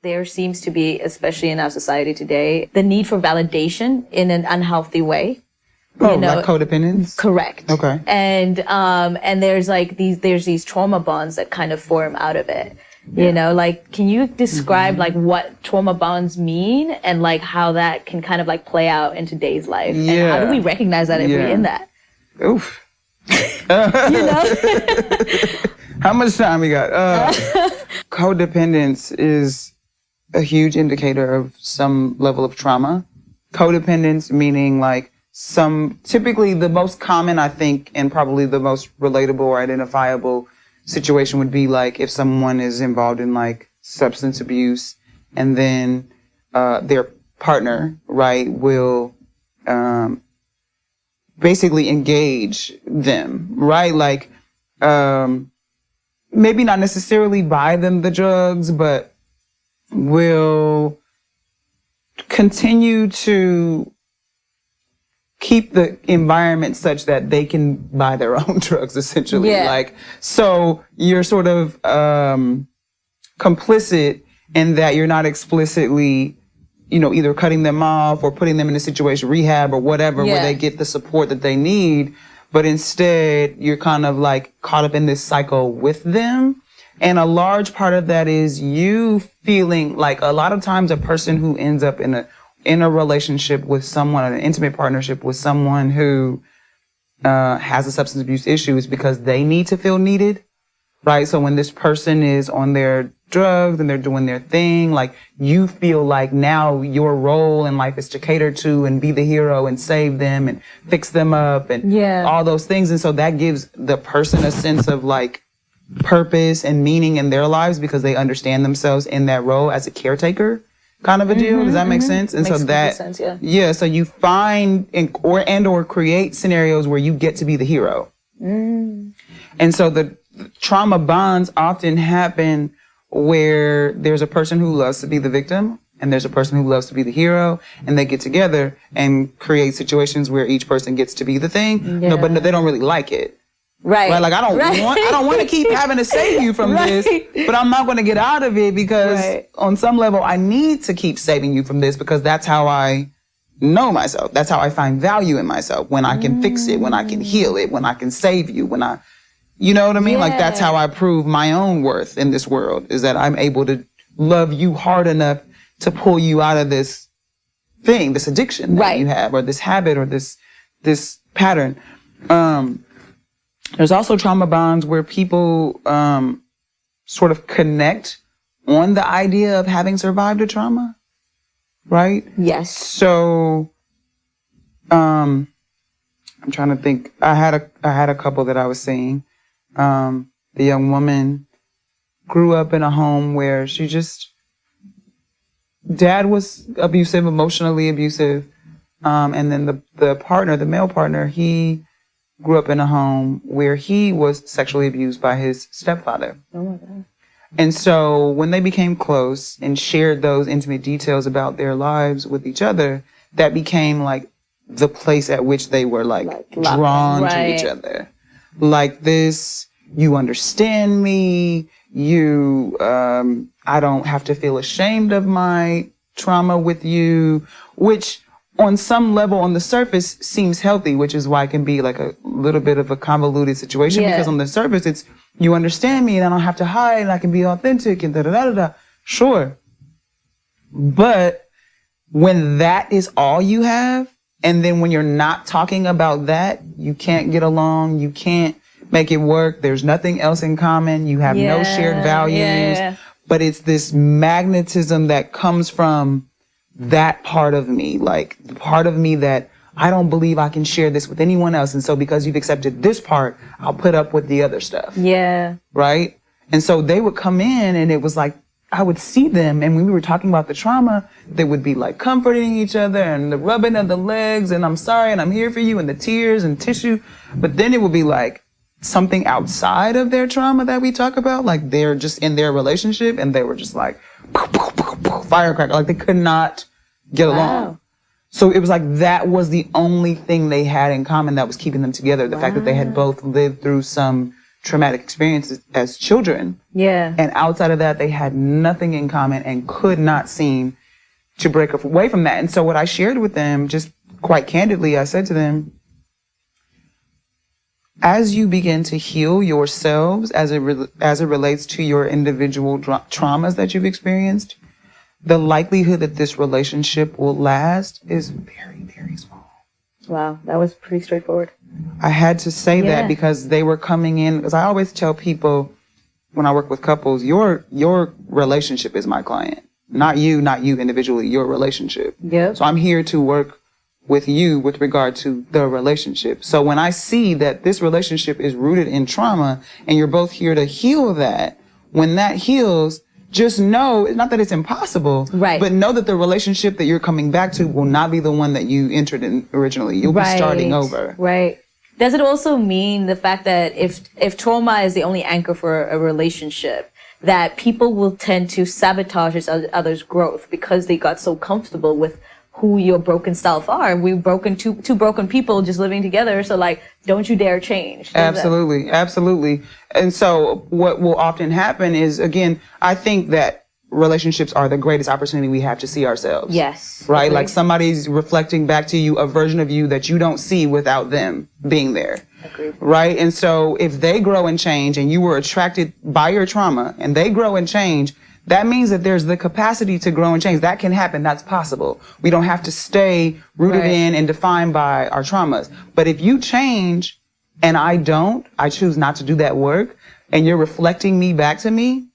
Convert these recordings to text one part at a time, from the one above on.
there seems to be, especially in our society today, the need for validation in an unhealthy way. Oh, like codependence? Correct. Okay. And there's like these trauma bonds that kind of form out of it. You know, like, can you describe like what trauma bonds mean and like how that can kind of like play out in today's life? Yeah. And how do we recognize that if we're in that? Oof. You know? How much time we got? Codependence is a huge indicator of some level of trauma. Codependence meaning like typically the most common, I think, and probably the most relatable or identifiable situation would be like if someone is involved in like substance abuse and then their partner, right, will basically engage them, right? Like maybe not necessarily buy them the drugs, but will continue to keep the environment such that they can buy their own drugs, essentially. Yeah. Like, so you're sort of complicit in that you're not explicitly, you know, either cutting them off or putting them in a situation, rehab or whatever, where they get the support that they need. But instead, you're kind of like caught up in this cycle with them. And a large part of that is you feeling like a lot of times a person who ends up in a relationship with someone, an intimate partnership with someone who has a substance abuse issue is because they need to feel needed, right? So when this person is on their drugs and they're doing their thing, like you feel like now your role in life is to cater to and be the hero and save them and fix them up and all those things. And so that gives the person a sense of like purpose and meaning in their lives because they understand themselves in that role as a caretaker kind of a deal. Does that make sense? And makes so that, sense, so you find or create scenarios where you get to be the hero. And so the trauma bonds often happen where there's a person who loves to be the victim and there's a person who loves to be the hero, and they get together and create situations where each person gets to be the thing. No, but they don't really like it. Right. Like I don't want to keep having to save you from this, but I'm not going to get out of it because on some level I need to keep saving you from this because that's how I know myself. That's how I find value in myself, when I can fix it, when I can heal it, when I can save you, you know what I mean? Like that's how I prove my own worth in this world, is that I'm able to love you hard enough to pull you out of this thing, this addiction that you have, or this habit, or this pattern. There's also trauma bonds where people sort of connect on the idea of having survived a trauma, right? Yes. So, I'm trying to think. I had a couple that I was seeing. The young woman grew up in a home where dad was abusive, emotionally abusive, and then the male partner, he grew up in a home where he was sexually abused by his stepfather. Oh my God. And so when they became close and shared those intimate details about their lives with each other, that became like the place at which they were like drawn to each other. Like this, you understand me, I don't have to feel ashamed of my trauma with you, which on some level, on the surface, seems healthy, which is why it can be like a little bit of a convoluted situation, because on the surface, it's, you understand me and I don't have to hide and I can be authentic and da-da-da-da-da. Sure. But when that is all you have, and then when you're not talking about that, you can't get along, you can't make it work, there's nothing else in common, you have no shared values, but it's this magnetism that comes from that part of me, like the part of me that I don't believe I can share this with anyone else. And so because you've accepted this part, I'll put up with the other stuff. Yeah. Right? And so they would come in and it was like, I would see them, and when we were talking about the trauma, they would be like comforting each other and the rubbing of the legs and I'm sorry and I'm here for you and the tears and tissue. But then it would be like something outside of their trauma that we talk about, like they're just in their relationship and they were just like firecracker, like they could not get along. So it was like that was the only thing they had in common that was keeping them together. The fact that they had both lived through some traumatic experiences as children. Yeah. And outside of that, they had nothing in common and could not seem to break away from that. And so what I shared with them, just quite candidly, I said to them, as you begin to heal yourselves as it relates to your individual traumas that you've experienced, the likelihood that this relationship will last is very, very small. Wow, that was pretty straightforward. I had to say that because they were coming in, because I always tell people when I work with couples, your relationship is my client. Not you individually, your relationship. Yep. So I'm here to work with you with regard to the relationship. So when I see that this relationship is rooted in trauma and you're both here to heal that, when that heals, just know, not that it's impossible, right, but know that the relationship that you're coming back to will not be the one that you entered in originally. You'll be starting over. Right. Does it also mean the fact that if trauma is the only anchor for a relationship, that people will tend to sabotage each other's growth because they got so comfortable with who your broken self are? We're broken, two broken people just living together. So like, don't you dare change. Absolutely. Absolutely. And so what will often happen is, again, I think that relationships are the greatest opportunity we have to see ourselves. Yes. Right? Agreed. Like somebody's reflecting back to you a version of you that you don't see without them being there. Agreed. Right? And so if they grow and change and you were attracted by your trauma and they grow and change, that means that there's the capacity to grow and change. That can happen. That's possible. We don't have to stay rooted in and defined by our traumas. But if you change and I choose not to do that work, and you're reflecting me back to me,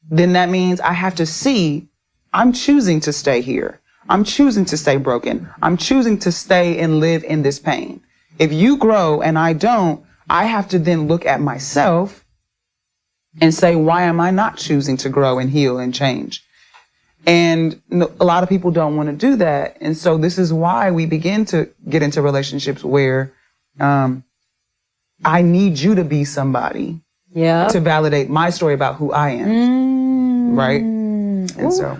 then that means I have to see I'm choosing to stay here. I'm choosing to stay broken. I'm choosing to stay and live in this pain. If you grow and I don't, I have to then look at myself and say, why am I not choosing to grow and heal and change? And a lot of people don't want to do that. And so this is why we begin to get into relationships where I need you to be somebody to validate my story about who I am. Right? And so